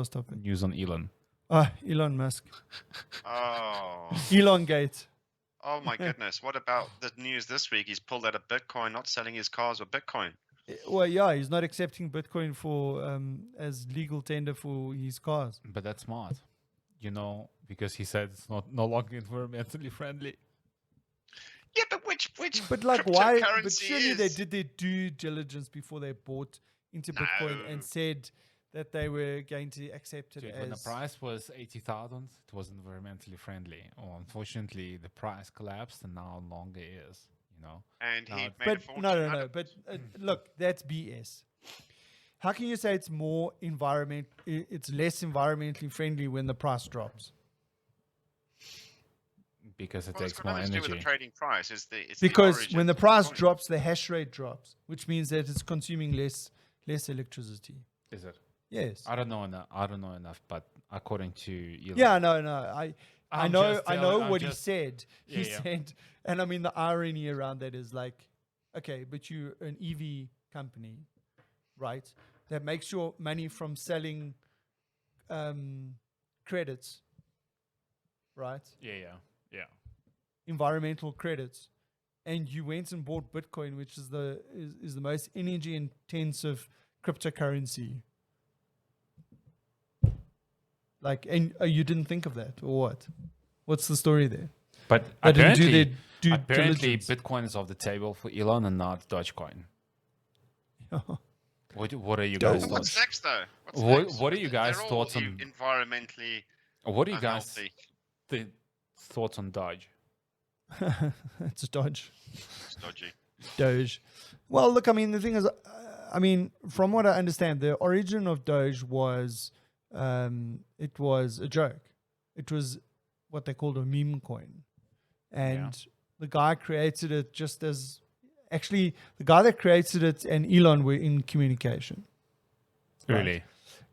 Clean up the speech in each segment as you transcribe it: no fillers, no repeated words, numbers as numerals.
last topic? News on Elon. Elon Musk. Oh. Elon Gate. Oh my goodness. What about the news this week? He's pulled out of Bitcoin, not selling his cars with Bitcoin. Well, yeah, he's not accepting Bitcoin for as legal tender for his cars. But that's smart, because he said it's no longer environmentally friendly. Yeah, but which But like, why? But cryptocurrency surely they is? did their due diligence before they bought into Bitcoin No. and said that they were going to accept it Dude, as. when the price was 80,000, it was environmentally friendly. Oh, unfortunately, the price collapsed and now no longer is. And he No, made a But fortune no. out of But look, that's BS. How can you say it's more it's less environmentally friendly when the price drops? because it Well, it's takes got more nothing to do with energy. the trading price. It's the Because origin when the of price coin. drops, the hash rate drops, which means that it's consuming less electricity. Is it? Yes. I don't know enough, but according to Elon. Yeah, no. I I'm know just I telling- know I'm what just- he said. He Yeah. said, and I mean the irony around that is like, okay, but you're an EV company, right? That makes your money from selling credits, right? Yeah. Environmental credits, and you went and bought Bitcoin, which is the most energy intensive cryptocurrency. Like, and you didn't think of that, or what? What's the story there? But They didn't do apparently, their due apparently diligence. Bitcoin is off the table for Elon and not Dogecoin. What are you guys' So what's thoughts? next, though? What's What- next? what are you guys' They're all thoughts on- environmentally What are you guys' unhealthy? thoughts on Doge? It's a Dodge. It's dodgy. Doge. Well, look, I mean, the thing is, from what I understand, the origin of Doge was, it was a joke. It was what they called a meme coin. And the guy created it actually, the guy that created it and Elon were in communication. Right. Really?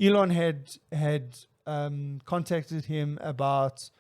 Elon had contacted him about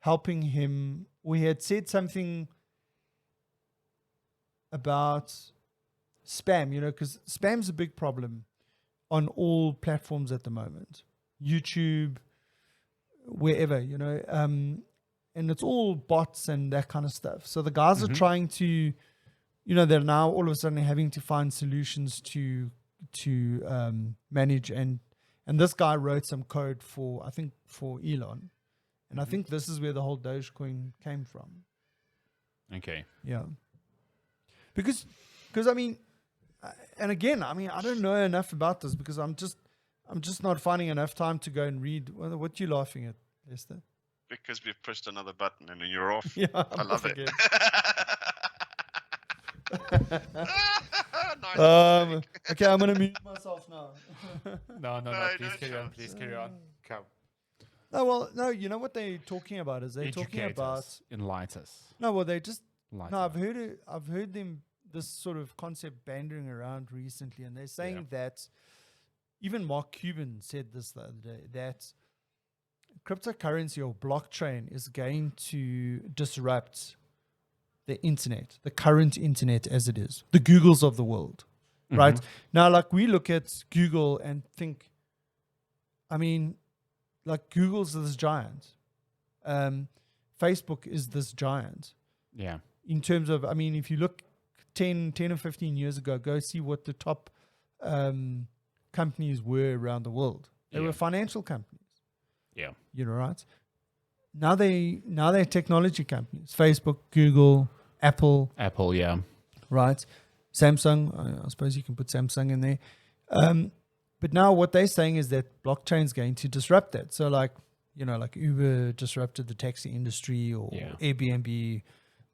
helping him. We had said something about spam, because spam's a big problem on all platforms at the moment. YouTube, wherever, and it's all bots and that kind of stuff. So the guys are trying to, they're now all of a sudden having to find solutions to manage. And this guy wrote some code for Elon. And I think this is where the whole Dogecoin came from. Okay. Yeah. Because I mean, and again, I mean, I don't know enough about this because I'm just not finding enough time to go and read. What are you laughing at, Lester? Because we've pushed another button and then you're off. Yeah, I love it. Nice. Okay, I'm gonna mute myself now. No. No, Please no, carry on. Tjops. Please carry on. Come. No. You know what they're talking about is they're talking Educate about us. Enlighten us. no. Well, they just Enlighten no. I've us. heard them this sort of concept bandering around recently, and they're saying that even Mark Cuban said this the other day that cryptocurrency or blockchain is going to disrupt the internet, the current internet as it is, the Googles of the world, right? Now, like we look at Google and think, I mean, like Google's this giant. Facebook is this giant. Yeah. In terms of, I mean, if you look 10 or 15 years ago, go see what the top companies were around the world. They were financial companies. Yeah. Right? Now they're technology companies. Facebook, Google, Apple, Yeah. right? Samsung, I suppose you can put Samsung in there. But now what they're saying is that blockchain is going to disrupt that. So like Uber disrupted the taxi industry or Airbnb,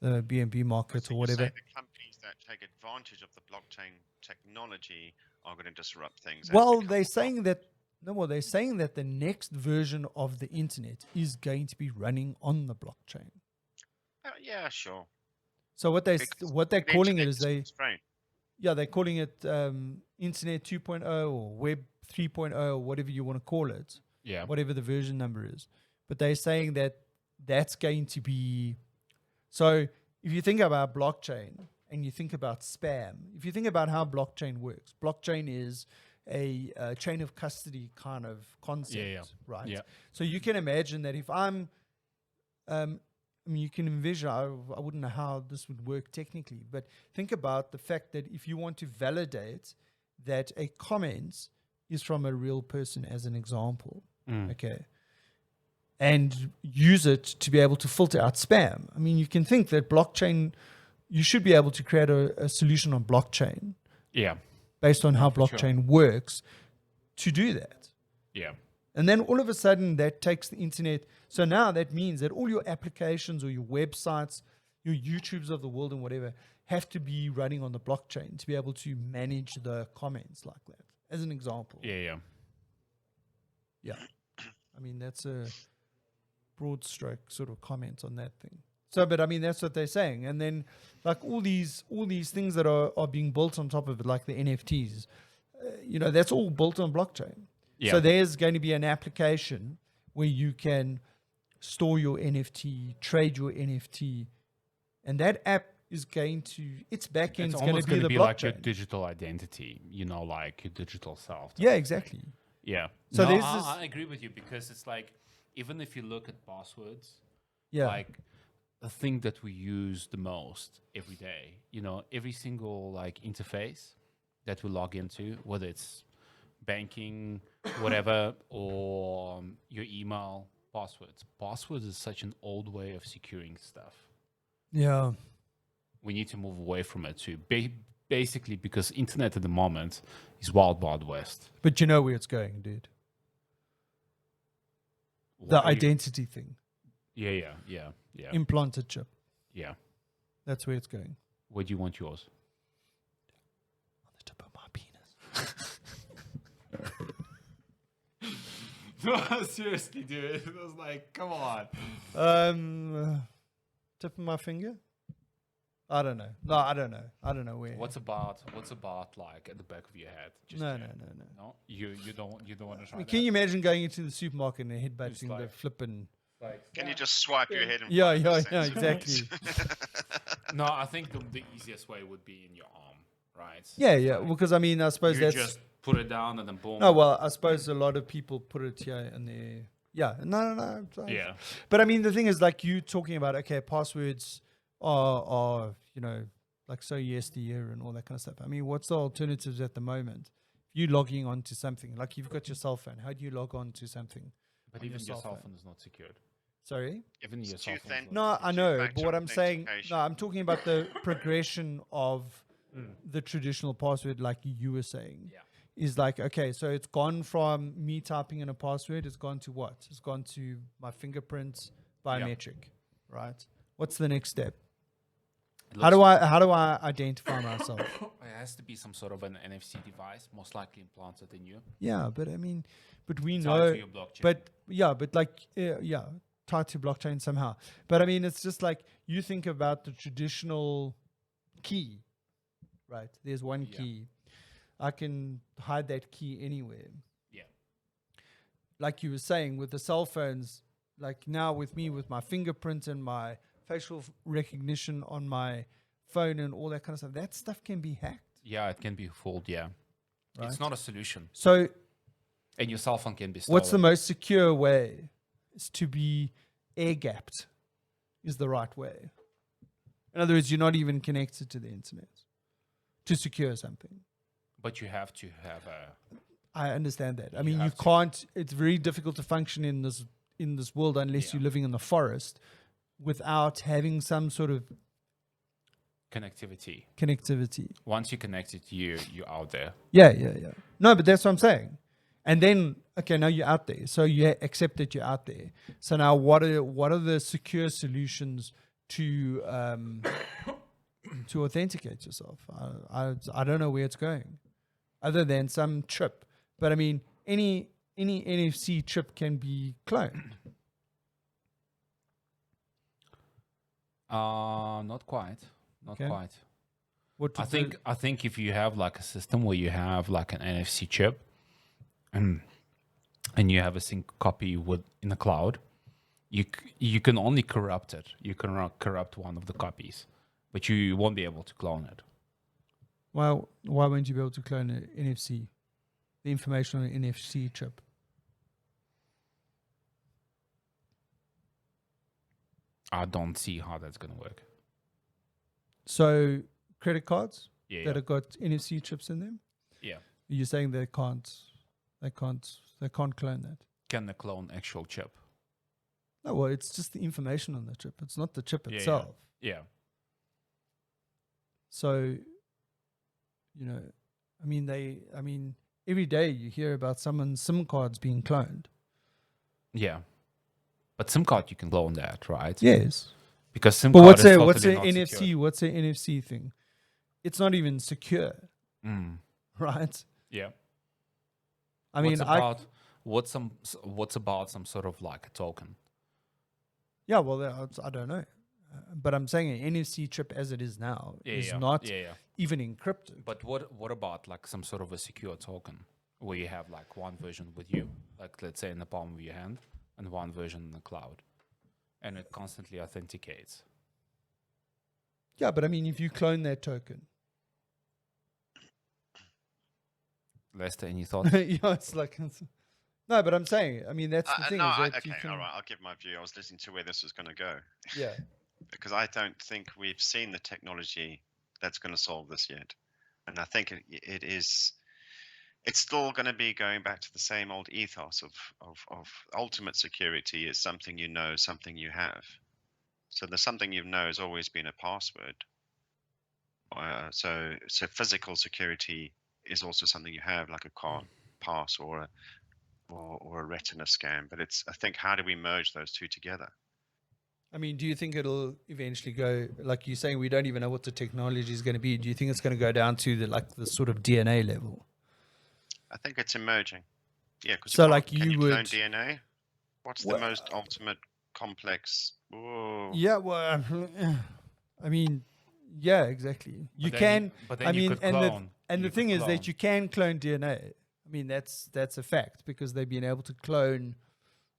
the B&B market So or you whatever. say the companies that take advantage of the blockchain technology are going to disrupt things. as Well, they they're come saying that they're saying that the next version of the internet is going to be running on the blockchain. along. Yeah, sure. So what they're Because calling it internet is constrained. they're calling it Internet 2.0 or Web 3.0 or whatever you want to call it. Yeah. Whatever the version number is. But they're saying that that's going to be... So if you think about blockchain and you think about spam, if you think about how blockchain works, blockchain is a chain of custody kind of concept, right? Yeah. So you can imagine that if I mean, you can envision, I wouldn't know how this would work technically, but think about the fact that if you want to validate that a comment is from a real person as an example, okay, and use it to be able to filter out spam. I mean, you can think that blockchain, you should be able to create a solution on blockchain Yeah. based on how for sure. blockchain works to do that. Yeah. And then all of a sudden that takes the internet. So now that means that all your applications or your websites, your YouTubes of the world and whatever have to be running on the blockchain to be able to manage the comments like that, as an example. Yeah. Yeah. I mean, that's a broad stroke sort of comment on that thing. So, but I mean, that's what they're saying. And then like all these things that are being built on top of it, like the NFTs, that's all built on blockchain. Yeah. So there's going to be an application where you can store your NFT, trade your NFT, and that app is going to, its backend It's is going to almost be going to the be like your blockchain. digital identity, like your digital self. Yeah, exactly. Yeah. So No, there's I, this- I agree with you because it's like, even if you look at passwords, Yeah. like the thing that we use the most every day, every single like interface that we log into, whether it's banking, whatever, or your email, passwords. Passwords is such an old way of securing stuff. Yeah. We need to move away from it too. Basically, because internet at the moment is wild west. But you know where it's going, dude. The What are you- identity thing. Yeah. Implanted chip. Yeah. That's where it's going. Where do you want yours? On the tip of my penis. No, seriously, dude. It was like, come on. Tip of my finger? I don't know. No, I don't know. I don't know where. What's about like at the back of your head? Just No. No, you don't want to try I mean, that. can you imagine going into the supermarket and It's headbutting the like- flipping? Like, Can you just swipe your head? And Yeah, find yeah, the yeah, sensor exactly. points? No, I think the easiest way would be in your arm, right? Yeah. Like, Because I mean, I suppose you that's. just put it down and then boom. No, well, I suppose a lot of people put it here and there. Yeah, no. Yeah. But I mean, the thing is, like you talking about, okay, passwords are like so yesteryear and all that kind of stuff. I mean, what's the alternatives at the moment? If you're logging on to something, like you've got your cell phone, how do you log on to something? But on even your cell cell phone? phone is not secured. Sorry? Even your It's cell two phone. is thing- not No, I Two know, but factor what I'm saying, authentication. no, I'm talking about the progression of the traditional password, like you were saying. Yeah. Is like, okay, so it's gone from me typing in a password, it's gone to what? It's gone to my fingerprint biometric, right? What's the next step? It How looks- do I identify myself? It has to be some sort of an NFC device, most likely implanted in you. Yeah, but I mean, but we Tied know, to your blockchain. but like, tied to blockchain somehow. But I mean, it's just like you think about the traditional key, right? There's one Yeah. key. I can hide that key anywhere. Yeah. Like you were saying with the cell phones, like now with me, with my fingerprint and my facial recognition on my phone and all that kind of stuff, that stuff can be hacked. Yeah, it can be fooled. Yeah. Right. It's not a solution. So And your cell phone can be stolen. what's the most secure way? Is to be air gapped is the right way. In other words, you're not even connected to the internet to secure something. But you have to have a... I understand that. I You mean, you have to. can't. It's very difficult to function in this world unless Yeah. you're living in the forest without having some sort of connectivity. connectivity. Once you're connected, you're out there. Yeah. No, but that's what I'm saying. And then, okay, now you're out there. So you accept that you're out there. So now, what are the secure solutions to to authenticate yourself? I don't know where it's going, other than some chip. But I mean, any NFC chip can be cloned. Not quite. Not Okay. quite. What I think if you have like a system where you have like an NFC chip, and you have a sync copy in the cloud, you can only corrupt it. You can corrupt one of the copies, but you won't be able to clone it. why won't you be able to clone an NFC? the information on an NFC chip? I don't see how that's going to work. So credit cards Yeah, that have got NFC chips in them, yeah. you're saying they can't clone that? Can they clone actual chip? No, well, it's just the information on the chip. It's not the chip Yeah, itself. Yeah. So, I mean, every day you hear about someone's SIM cards being cloned. Yeah. But SIM card, you can clone that, right? Yes. Because SIM But card what's is a totally not NFC? secure. What's an NFC thing? It's not even secure, Mm. right? Yeah. I mean, what's about some sort of like a token? yeah, well, I don't know. But I'm saying an NFC chip as it is now is not even encrypted. But what about like some sort of a secure token where you have like one version with you, like let's say in the palm of your hand, and one version in the cloud, and it constantly authenticates? Yeah, but I mean, if you clone that token, Lester, any thoughts? it's like no. But I'm saying, I mean, that's the thing. No, is that okay, you can, all right. I'll give my view. I was listening to where this was going to go yeah. because I don't think we've seen the technology that's going to solve this yet, and I think it is. It's still going to be going back to the same old ethos of ultimate security is something you know, something you have. So the something you know has always been a password. So physical security is also something you have, like a card pass or a retina scan. But I think, how do we merge those two together? I mean, do you think it'll eventually go, like you're saying, we don't even know what the technology is going to be. Do you think it's going to go down to the sort of DNA level? I think it's emerging. Yeah, because So can you clone DNA? What's the most ultimate complex? Whoa. Yeah, well, I mean, yeah, exactly. You can, you could clone. And the thing is that you can clone DNA. I mean, that's a fact because they've been able to clone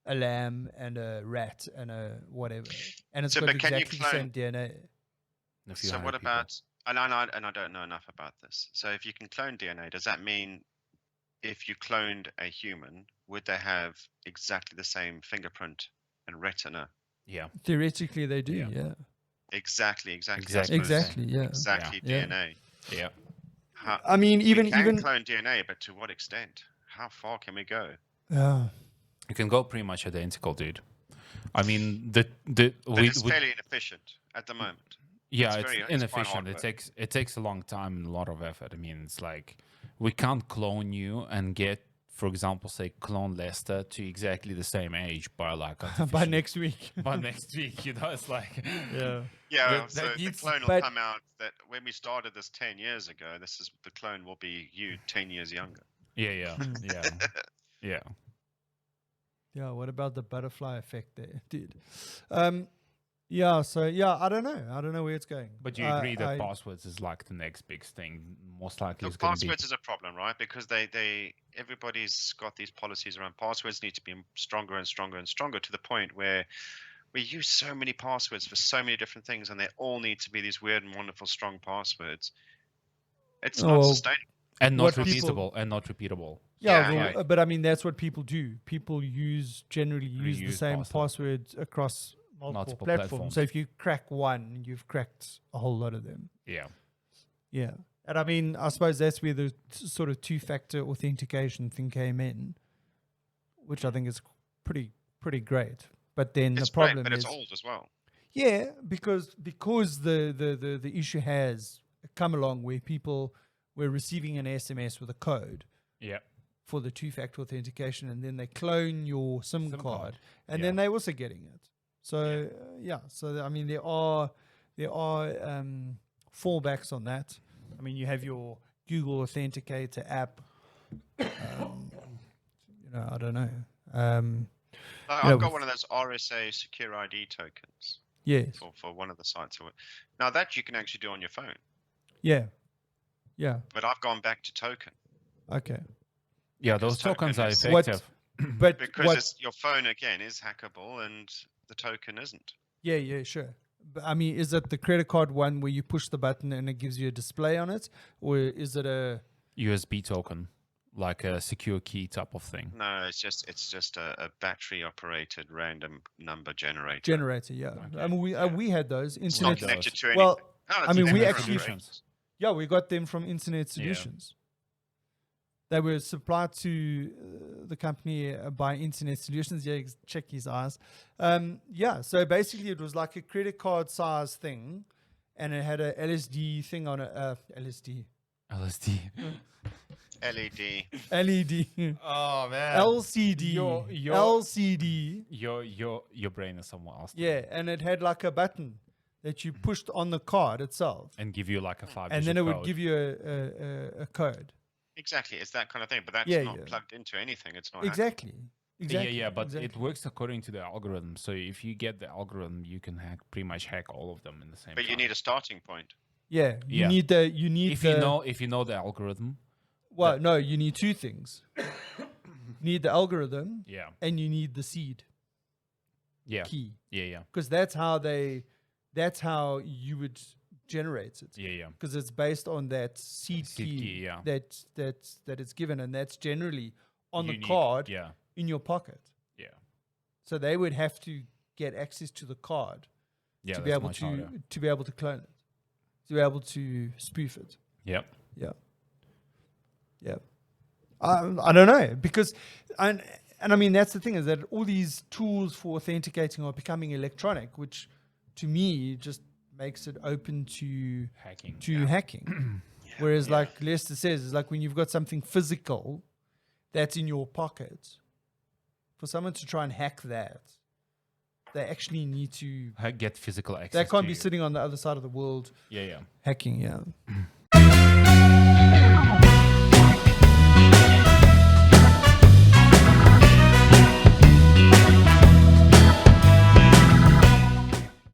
a lamb and a rat and a whatever, and it's got exactly the same DNA. So what about? And I don't know enough about this. So if you can clone DNA, does that mean if you cloned a human, would they have exactly the same fingerprint and retina? Yeah. Theoretically, they do. Yeah. Exactly. Yeah. Exactly. DNA. Yeah. I mean, even clone DNA, but to what extent? How far can we go? You can go pretty much identical, dude. I mean, it's fairly inefficient at the moment. Yeah, it's inefficient. It takes a long time and a lot of effort. I mean, it's like we can't clone you and get, for example, say clone Lester to exactly the same age by like by next week. By next week, it's like so the clone will come out that when we started this 10 years ago, the clone will be you 10 years younger. Yeah. Yeah, what about the butterfly effect there, dude? I don't know. I don't know where it's going. But you agree that passwords is like the next big thing? Most likely it's going to be. Passwords is a problem, right? Because everybody's got these policies around passwords need to be stronger and stronger and stronger to the point where we use so many passwords for so many different things and they all need to be these weird and wonderful strong passwords. It's not sustainable. And not repeatable. Yeah, but I mean, that's what people do. People generally use the same password across multiple platforms. So if you crack one, you've cracked a whole lot of them. Yeah. Yeah. And I mean, I suppose that's where the sort of two-factor authentication thing came in, which I think is pretty great. But then the problem is... but it's old as well. Yeah, because the issue has come along where people were receiving an SMS with a code. Yeah. For the two-factor authentication, and then they clone your SIM card, and then they're also getting it. So so I mean, there are fallbacks on that. I mean, you have your Google Authenticator app. I don't know. I've got one of those RSA secure ID tokens. Yes. For one of the sites. Now that you can actually do on your phone. Yeah. Yeah. But I've gone back to token. Okay. Yeah, those tokens are effective. But because your phone again is hackable and the token isn't. Yeah, sure. But I mean, is it the credit card one where you push the button and it gives you a display on it, or is it a USB token? like a secure key type of thing. No, it's just a battery operated random number generator. Generator, yeah. I mean, we had those It's not internet. connected to anything. Well, Oh, I mean, we internet actually- solutions. Yeah, we got them from Internet Solutions. They were supplied to the company by Internet Solutions. Yeah, check his eyes. Yeah, so basically it was like a credit card size thing, and it had a LSD thing on it. LSD. LSD. LED. LED. Oh man. LCD. Your- LCD. Your brain is somewhere else. Yeah, and it had like a button that you pushed on the card itself. And give you like a 5 And then it would give you a code. Exactly, it's that kind of thing, but that's Yeah, not yeah. plugged into anything. It's not Exactly. Exactly. Yeah, but exactly. it works according to the algorithm. So if you get the algorithm, you can pretty much hack all of them in the same But time. you need a starting point. Yeah, you Yeah. need if you know the algorithm, Well, no, you need two things. You need the algorithm yeah, and you need the seed yeah, key, yeah, because that's how you would generate it, yeah. because it's based on that seed key, yeah. that it's given, and that's generally on Unique, the card yeah, in your pocket. yeah, So they would have to get access to the card yeah. to be that's able much harder. to be able to clone it, to be able to spoof it. Yep. Yeah. Yeah. I don't know, because and I mean that's the thing, is that all these tools for authenticating are becoming electronic, which to me just makes it open to Hacking. hacking. Whereas like Lester says, it's like when you've got something physical that's in your pocket, for someone to try and hack that, they actually need to Get physical access. they can't to be you. sitting on the other side of the world Yeah, yeah. hacking, yeah.